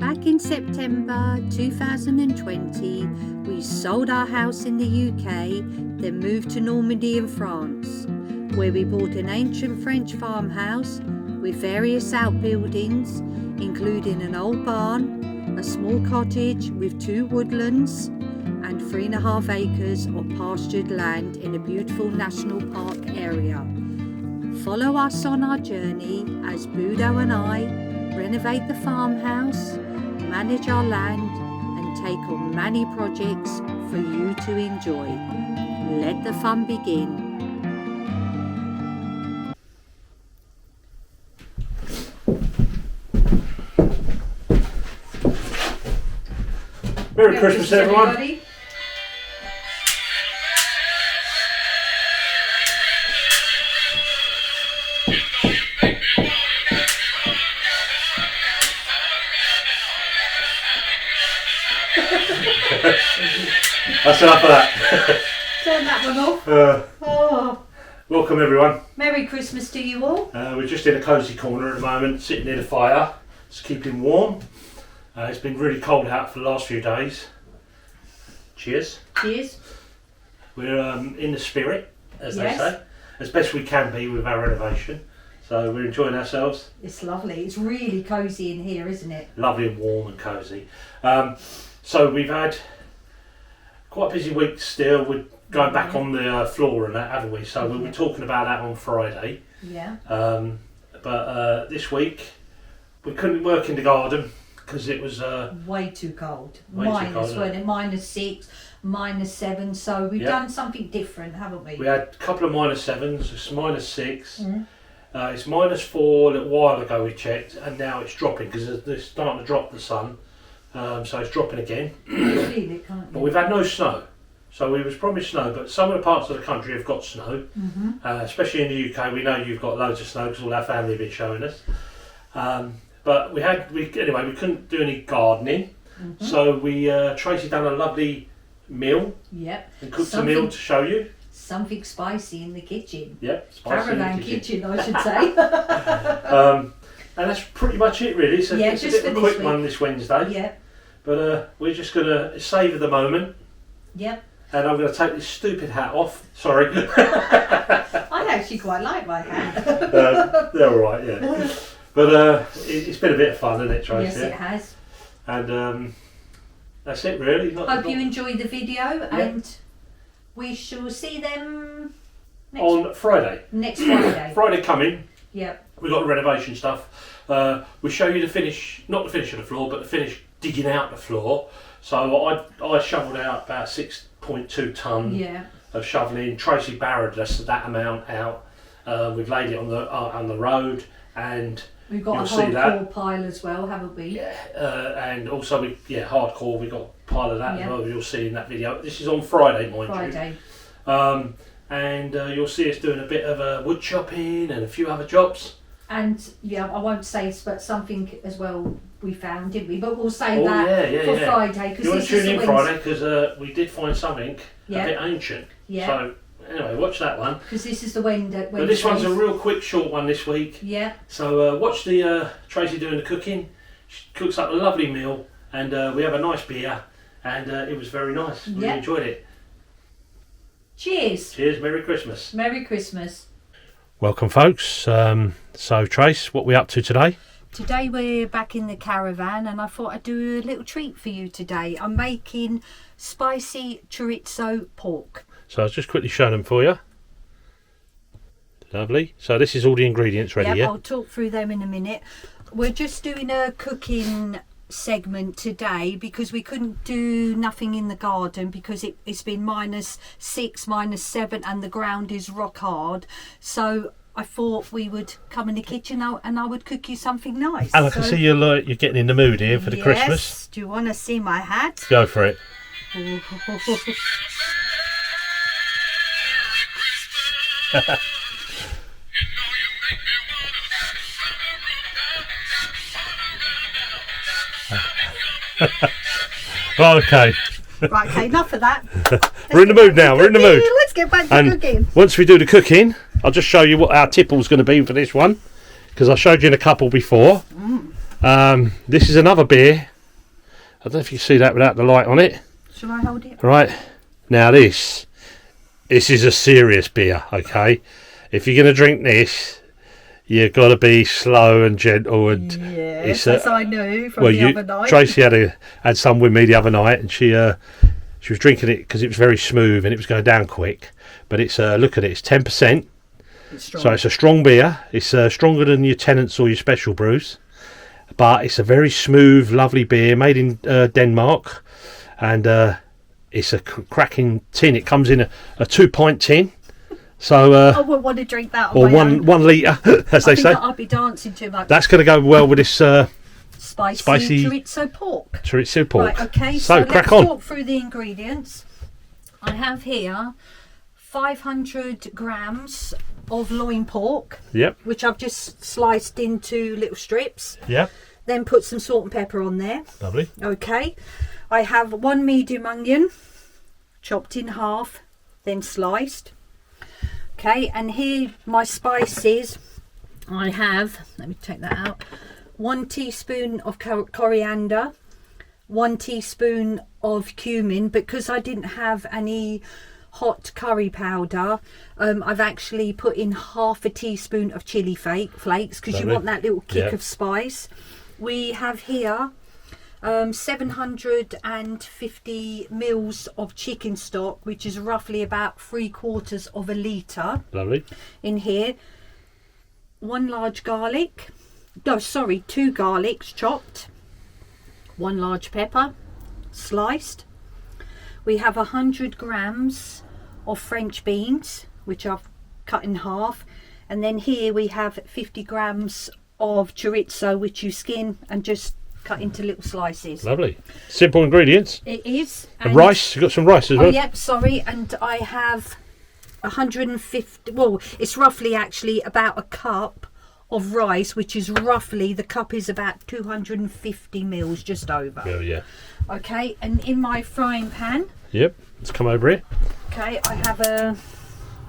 Back in September 2020, we sold our house in the UK, then moved to Normandy in France, where we bought an ancient French farmhouse with various outbuildings, including an old barn, a small cottage with 2 woodlands, and 3.5 acres of pastured land in a beautiful national park area. Follow us on our journey as Budo and I renovate the farmhouse, manage our land, and take on many projects for you to enjoy. Let the fun begin. Merry Christmas, everyone. Everybody. That's enough of that. Turn that one off. Welcome, everyone. Merry Christmas to you all. We're just in a cosy corner at the moment, sitting near the fire, just keeping warm. It's been really cold out for the last few days. Cheers. Cheers. We're in the spirit, as Yes. they say, as best we can be with our renovation. So we're enjoying ourselves. It's lovely. It's really cosy in here, isn't it? Lovely and warm and cosy. So we've had quite a busy week still. We're going back on the floor and that, haven't we? So we'll be talking about that on Friday. Yeah. But this week we couldn't work in the garden because it was way too cold. Way too Minus, cold, weren't it? -6, -7. So we've Yep. done something different, haven't we? We had a couple of -7s, it's -6. It's -4 a little while ago we checked, and now it's dropping because it's starting to drop the sun. So it's dropping again. Feel it, can't But you? we've had no snow. So we was promised snow, but some of the parts of the country have got snow. Especially in the UK, we know you've got loads of snow because all our family have been showing us. But we couldn't do any gardening. So we Tracy done a lovely meal Yep. and cooked a meal to show you. Something spicy in the kitchen. Yep, spicy in the Caravan kitchen, I should say. And that's pretty much it, really. So Yeah, it's a just bit of a for quick this one this Wednesday. Yep. But we're just going to savour the moment. Yep. And I'm going to take this stupid hat off. Sorry. I actually quite like my hat. They're all right, yeah. But it's been a bit of fun, hasn't it, Tracy? Yes, it has. And that's it, really. Hope you enjoyed the video, and we shall see them on Friday. next Friday. Friday coming. Yep. We've got the renovation stuff. We'll show you not the finish of the floor, but the finish digging out the floor. So I shovelled out about 6.2 tonne of shovelling. Tracy barrowed us that amount out. We've laid it on the road, and We've got you'll a see that. hardcore pile as well, haven't we? Yeah, and also hardcore. We've got a pile of that as well. You'll see in that video. This is on Friday, mind you. And you'll see us doing a bit of wood chopping and a few other jobs. And I won't say, but something as well we found, didn't we? But we'll say that for Friday. You want to tune in Friday because we did find something a bit ancient. Yeah. So anyway, watch that one. Because this is the Wednesday. But this one's a real quick, short one this week. Yeah. So watch the Tracy doing the cooking. She cooks up a lovely meal, and we have a nice beer, and it was very nice. Really enjoyed it. Cheers. Cheers. Merry Christmas. Merry Christmas. Welcome, folks. So Trace, what are we up to today? Today we're back in the caravan, and I thought I'd do a little treat for you today. I'm making spicy chorizo pork. So I'll just quickly show them for you. Lovely. So this is all the ingredients ready, I'll talk through them in a minute. We're just doing a cooking segment today because we couldn't do nothing in the garden because it's been -6, -7, and the ground is rock hard. So I thought we would come in the kitchen and I would cook you something nice. And I can see you're getting in the mood here for the Christmas. Do you want to see my hat? Go for it. Okay. Right, okay, enough of that. We're in the mood now. We're in the mood. Let's get back to cooking. Once we do the cooking, I'll just show you what our tipple's going to be for this one, because I showed you in a couple before. This is another beer don't know if you can see that without the light on it. Shall I hold it? Right. Now this is a serious beer, okay? If you're going to drink this, you've got to be slow and gentle. And yes, as I knew from the other night. Tracy had some with me the other night, and she was drinking it because it was very smooth and it was going down quick. But it's look at it, it's 10%. So it's a strong beer. It's stronger than your Tennant's or your Special Brews. But it's a very smooth, lovely beer made in Denmark. And it's a cracking tin. It comes in a 2-pint tin. So I wouldn't want to drink that on or my own. 1 litre, as they say. I'd be dancing too much. That's going to go well with this spicy chorizo pork. Chorizo pork. Right, okay, so let's crack on. talk through the ingredients. I have here 500 grams of loin pork. Yep. Which I've just sliced into little strips. Yep. Then put some salt and pepper on there. Lovely. Okay. I have 1 medium onion, chopped in half, then sliced. Okay, and here my spices. I have, let me take that out, 1 teaspoon of coriander, 1 teaspoon of cumin. Because I didn't have any hot curry powder, I've actually put in half a teaspoon of chili flakes, because you want that little kick of spice. We have here 750 mils of chicken stock, which is roughly about 3/4 of a litre. Lovely. In here, 1 large garlic, no sorry, 2 garlics chopped, 1 large pepper sliced. We have 100 grams of French beans, which I've cut in half, and then here we have 50 grams of chorizo, which you skin and just cut into little slices. Lovely. Simple ingredients. It is. And rice, you've got some rice as well. Oh, yep, sorry, and I have 150, well, it's roughly actually about a cup of rice, which is roughly, the cup is about 250 mils, just over. Oh, yeah. Okay, and in my frying pan. Yep, let's come over here. Okay, I have a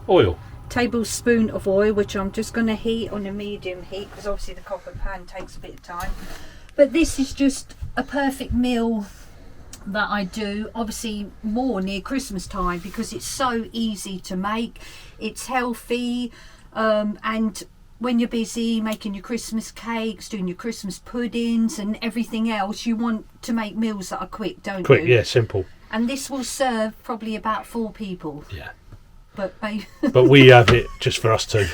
oil. Tablespoon of oil, which I'm just going to heat on a medium heat, because obviously the copper pan takes a bit of time. But this is just a perfect meal that I do, obviously more near Christmas time, because it's so easy to make, it's healthy, and when you're busy making your Christmas cakes, doing your Christmas puddings and everything else, you want to make meals that are quick, don't you? Quick, yeah, simple. And this will serve probably about 4 people. Yeah. But we have it just for us two.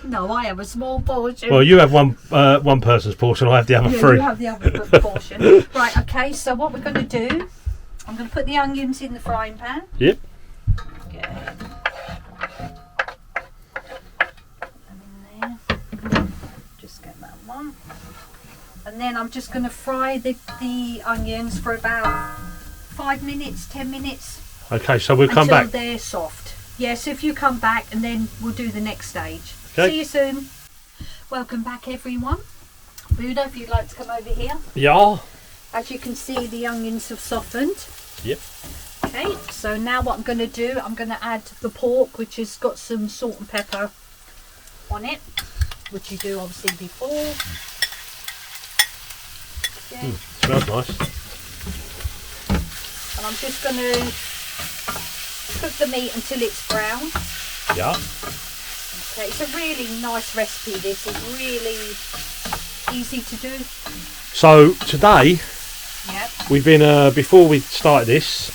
No, I have a small portion. Well, you have one person's portion, I have the other 3. You have the other portion. Right, okay, so what we're going to do, I'm going to put the onions in the frying pan. Yep. Okay. In there. Just get that one. And then I'm just going to fry the onions for about 5 minutes, 10 minutes. Okay, so we'll come back. Until they're soft. Yeah, so if you come back, and then we'll do the next stage. Okay. See you soon. Welcome back, everyone. Buddha, if you'd like to come over here. Yeah. As you can see, the onions have softened. Yep. Okay, so now what I'm going to do, I'm going to add the pork, which has got some salt and pepper on it, which you do obviously before. Okay. Smells nice. And I'm just going to cook the meat until it's brown. Yeah. Okay, it's a really nice recipe, this is really easy to do. So today, we've been, before we started this,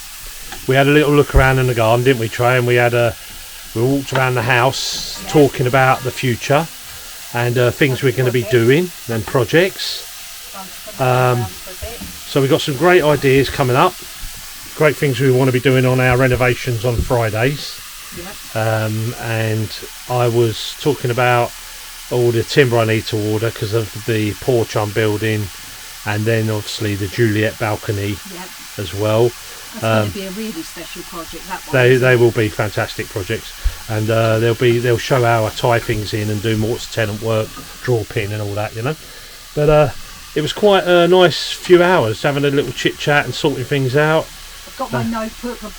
we had a little look around in the garden, didn't we, Trey? And we walked around the house talking about the future and things we're going to be doing and projects. So we've got some great ideas coming up, great things we want to be doing on our renovations on Fridays. And I was talking about all the timber I need to order because of the porch I'm building, and then obviously the Juliet balcony as well. That's going to be a really special project, that one. They will be fantastic projects, and they'll show how I tie things in and do mortar tenant work, draw pin and all that, you know. But it was quite a nice few hours having a little chit chat and sorting things out. Got my notebook, I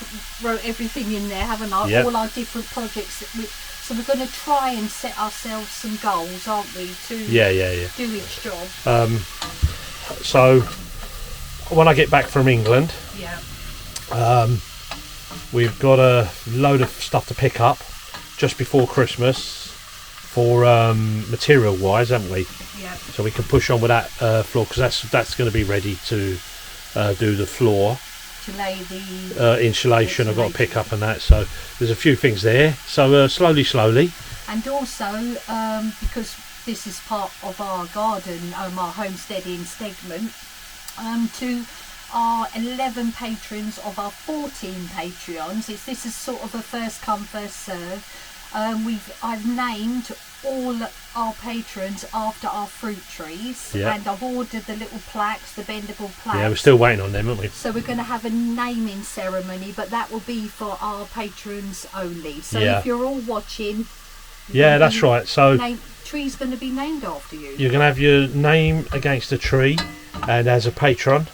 wrote everything in there, haven't I? Yep. All our different projects. So we're going to try and set ourselves some goals, aren't we? To do each job. So when I get back from England, we've got a load of stuff to pick up just before Christmas for material wise, haven't we? Yeah. So we can push on with that floor, because that's going to be ready to do the floor. To lay the insulation I've got to pick up and that. So there's a few things there. So slowly. And also, because this is part of our garden, our homesteading segment, to our 11 patrons of our 14 Patreons, this is sort of a first come first serve. I've named all our patrons after our fruit trees, and I've ordered the little plaques, the bendable plaques. Yeah, we're still waiting on them, aren't we? So we're going to have a naming ceremony, but that will be for our patrons only. So if you're all watching, that's right. So tree's going to be named after you. You're going to have your name against a tree, and as a patron.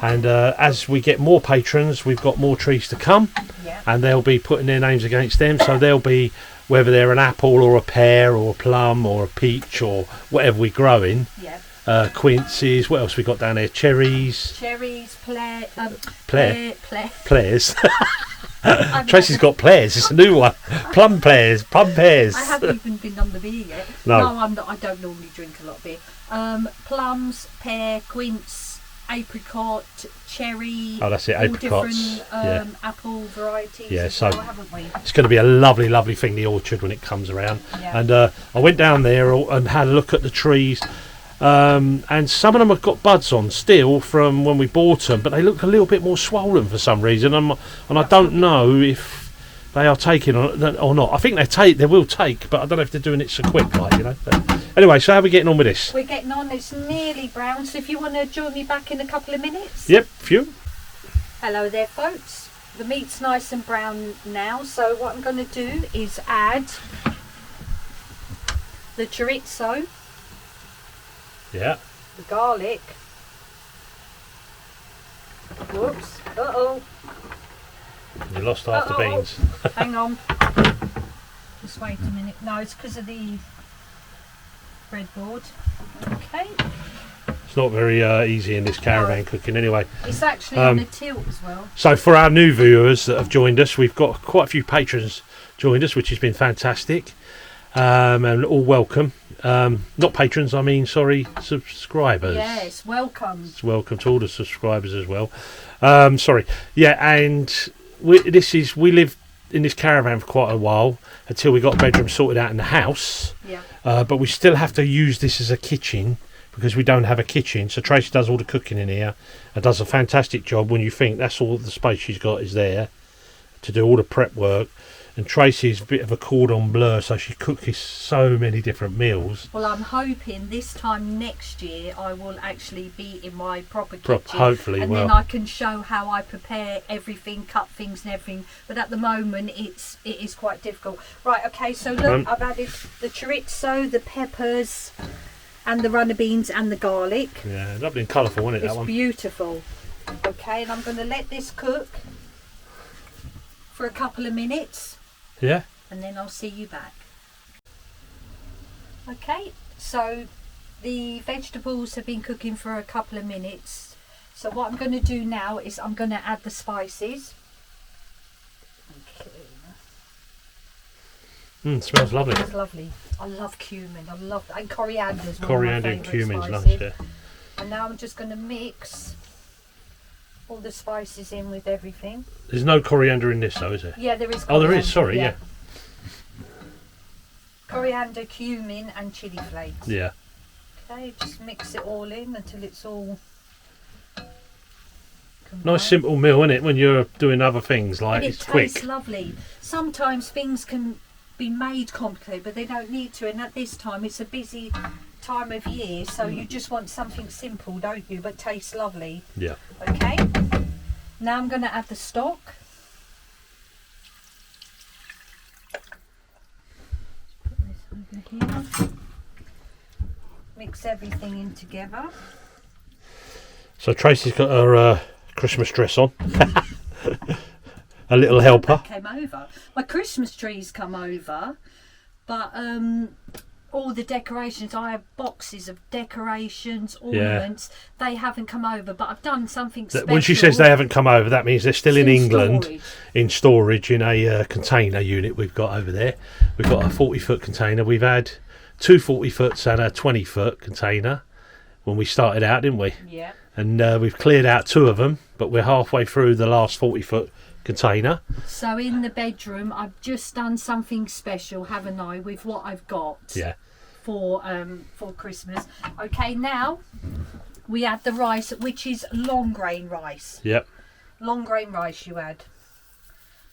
And as we get more patrons, we've got more trees to come, and they'll be putting their names against them. So they'll be, whether they're an apple or a pear or a plum or a peach or whatever we're growing. Quinces. What else we got down there? Cherries. Pears. Tracy's got pears. It's a new one. Plum pears. I haven't even been on the beer yet. No, I'm not. I don't normally drink a lot of beer. Plums, pear, quince, apricot, cherry. Oh, that's it. Apricots. Different apple varieties. So haven't we? It's going to be a lovely thing, the orchard, when it comes around. And I went down there and had a look at the trees. And some of them have got buds on still from when we bought them, but they look a little bit more swollen for some reason, and I don't know if they are taking or not. I think they will take, but I don't know if they're doing it so quick, But anyway, so how are we getting on with this? We're getting on. It's nearly brown, so if you want to join me back in a couple of minutes. Yep, few. Hello there, folks. The meat's nice and brown now, so what I'm going to do is add the chorizo. Yeah. The garlic. Whoops. Uh-oh. You lost half the beans. Hang on. Just wait a minute. No, it's because of the breadboard. Okay. It's not very easy in this caravan cooking anyway. It's actually on a tilt as well. So for our new viewers that have joined us, we've got quite a few patrons joined us, which has been fantastic. And all welcome. Not patrons, I mean, sorry, subscribers. Yes, welcome. It's welcome to all the subscribers as well. Sorry. Yeah, and we lived in this caravan for quite a while until we got a bedroom sorted out in the house. Yeah. But we still have to use this as a kitchen because we don't have a kitchen. So Tracy does all the cooking in here and does a fantastic job when you think that's all the space she's got is there to do all the prep work. And Tracy's a bit of a cordon bleu, so she cooks so many different meals. Well, I'm hoping this time next year I will actually be in my proper kitchen. Hopefully, and then I can show how I prepare everything, cut things and everything. But at the moment, it is quite difficult. Right, okay, so look, I've added the chorizo, the peppers, and the runner beans and the garlic. Yeah, lovely and colourful, isn't it, that one? It's beautiful. Okay, and I'm going to let this cook for a couple of minutes. Yeah. And then I'll see you back. Okay, so the vegetables have been cooking for a couple of minutes. So what I'm going to do now is I'm going to add the spices. Okay. Smells lovely. It's lovely. I love cumin. I love that. And coriander as well. Coriander and cumin's nice, yeah. And now I'm just going to mix all the spices in with everything. There's no coriander in this though, is there? Yeah, there is. Oh, there is. Sorry, yeah. Coriander, cumin, and chili flakes. Yeah. Okay, just mix it all in until it's all combined. Nice simple meal, isn't it? When you're doing other things, like and it's quick. It tastes lovely. Sometimes things can be made complicated, but they don't need to. And at this time, it's a busy time of year, so you just want something simple, don't you? But tastes lovely. Yeah. Okay. Now I'm going to add the stock. Put this over here. Mix everything in together. So Tracy's got her Christmas dress on. A little helper. Came over. My Christmas trees come over, but all the decorations. I have boxes of decorations, ornaments. They haven't come over, but I've done something special. When she says they haven't come over, that means they're still in England, storage. in storage in a container unit we've got over there. We've got a 40-foot container. We've had 2 40-foots and a 20-foot container when we started out, didn't we? Yeah. And we've cleared out 2 of them, but we're halfway through the last 40-foot container. So in the bedroom, I've just done something special, haven't I, with what I've got? Yeah. For Christmas. Okay, now we add the rice, which is long grain rice. Yep. Long grain rice you add.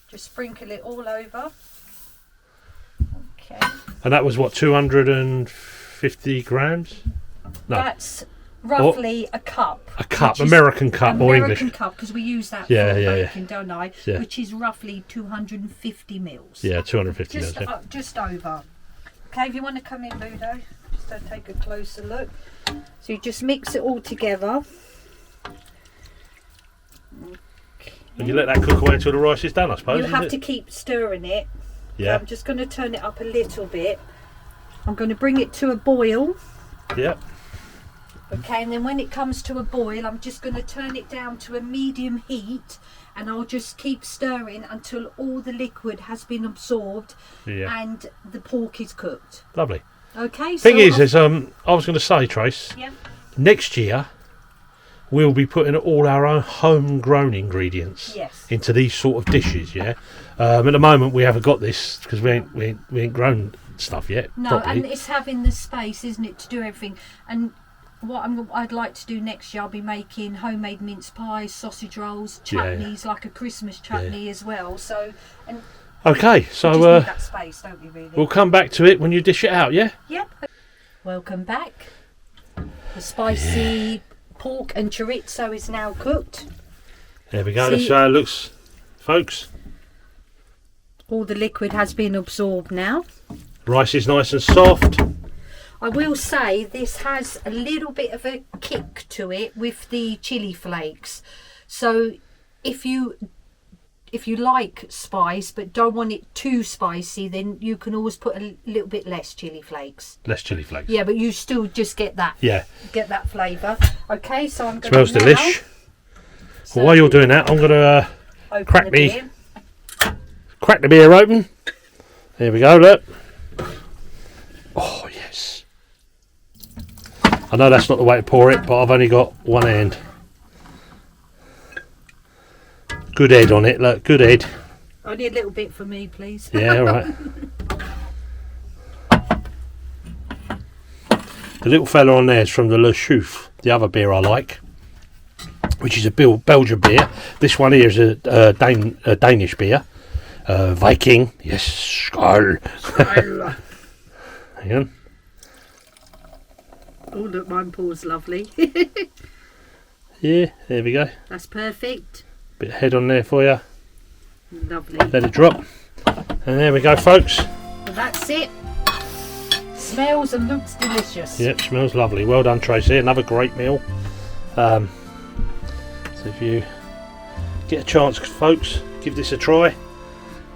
Just sprinkle it all over. Okay. And that was what, 250 grams? No. That's roughly a cup. A cup, American cup or English? American cup, because we use that for baking, don't I? Yeah. Which is roughly 250 mils. Yeah, 250 mils. Yeah. Just over. Okay, if you want to come in, Ludo, just take a closer look. So you just mix it all together. Okay. And you let that cook away until the rice is done, I suppose. You have to keep stirring it. Yeah. So I'm just going to turn it up a little bit. I'm going to bring it to a boil. Yep. Okay, and then when it comes to a boil, I'm just going to turn it down to a medium heat, and I'll just keep stirring until all the liquid has been absorbed and the pork is cooked. Lovely. Okay. Thing is, I was going to say, Trace, next year we'll be putting all our own homegrown ingredients into these sort of dishes. Yeah. At the moment we haven't got this because we ain't grown stuff yet. No, properly. And it's having the space, isn't it, to do everything. And what I'd like to do next year, I'll be making homemade mince pies, sausage rolls, chutneys, like a Christmas chutney as well. So, and okay, so we just need that space, don't we, really? We'll come back to it when you dish it out, yeah? Yep. Welcome back. The spicy pork and chorizo is now cooked. There we go. That's how it looks, folks. All the liquid has been absorbed now. Rice is nice and soft. I will say this has a little bit of a kick to it with the chili flakes. So if you like spice but don't want it too spicy, then you can always put a little bit less chili flakes. Less chili flakes. Yeah, but you still just get that. Yeah. Get that flavour. Okay, so I'm going to smells delish. Well, while you're doing that, I'm going to crack the beer open. There we go, look. Oh, yes. I know that's not the way to pour it, but I've only got one hand. Good head on it, look, good head. Only a little bit for me, please. Yeah, all right. The little fella on there is from the Le Chouffe, the other beer I like, which is a Belgian beer. This one here is a Danish beer. Viking, yes, Skål. Skål. Hang on. Oh, look, mine pours lovely. Yeah, there we go. That's perfect. Bit of head on there for you. Lovely. Let it drop. And there we go, folks. Well, that's it. Smells and looks delicious. Yep, smells lovely. Well done, Tracy. Another great meal. So if you get a chance, folks, give this a try.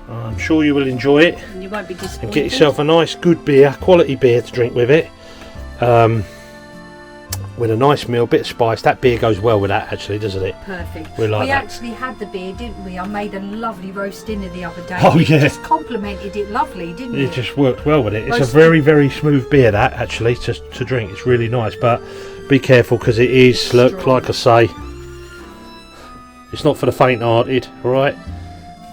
I'm sure you will enjoy it. And you won't be disappointed. And get yourself a nice, good beer, quality beer to drink with it. With a nice meal, bit of spice. That beer goes well with that, actually, doesn't it? Perfect. We actually had the beer, didn't we? I made a lovely roast dinner the other day. Oh, yeah. Just complimented it lovely, didn't it? It just worked well with it. It's a very, very smooth beer, that, actually, to drink. It's really nice, but be careful because it is, look, like I say, it's not for the faint-hearted, all right?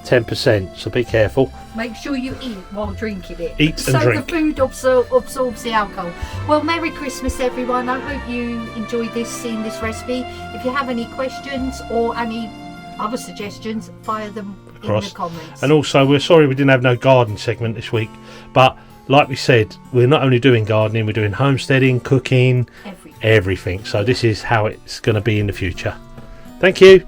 10%, so be careful. Make sure you eat while drinking it. Eat and drink. So the food absorbs the alcohol. Well, Merry Christmas, everyone. I hope you enjoyed seeing this recipe. If you have any questions or any other suggestions, fire them in the comments. And also, we're sorry we didn't have no garden segment this week, but like we said, we're not only doing gardening, we're doing homesteading, cooking, everything. So this is how it's going to be in the future. Thank you.